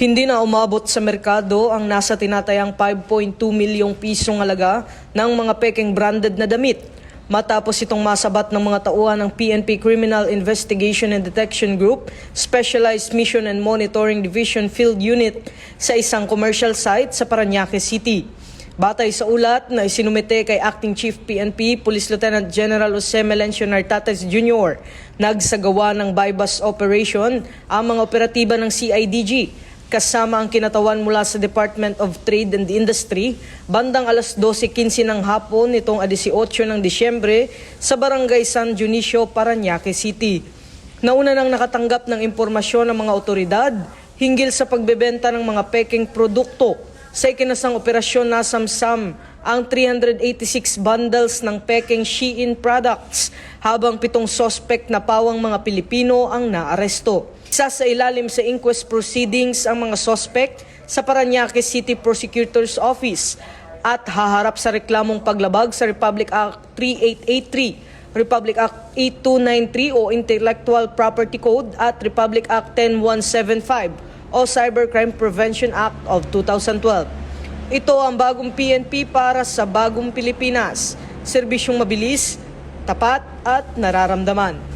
Hindi na umabot sa merkado ang nasa tinatayang 5.2 milyong pisong halaga ng mga pekeng branded na damit matapos itong masabat ng mga tauhan ng PNP Criminal Investigation and Detection Group Specialized Mission and Monitoring Division Field Unit sa isang commercial site sa Parañaque City. Batay sa ulat na isinumite kay Acting Chief PNP Police Lieutenant General Jose Melencio Nartates Jr. nagsagawa ng bypass operation ang mga operatiba ng CIDG kasama ang kinatawan mula sa Department of Trade and Industry bandang alas 12:15 ng hapon nitong 18 ng Disyembre sa Barangay San Dionisio, Parañaque City. Nauna nang nakatanggap ng impormasyon ng mga otoridad hinggil sa pagbebenta ng mga pekeng produkto. Sa ikinasang operasyon nasamsam ang 386 bundles ng pekeng Shein products habang 7 suspect na pawang mga Pilipino ang naaresto. Isa sa ilalim sa inquest proceedings ang mga suspect sa Parañaque City Prosecutor's Office at haharap sa reklamong paglabag sa Republic Act 3883, Republic Act 8293 o Intellectual Property Code at Republic Act 10175 o Cybercrime Prevention Act of 2012. Ito ang bagong PNP para sa bagong Pilipinas. Serbisyong mabilis, tapat at nararamdaman.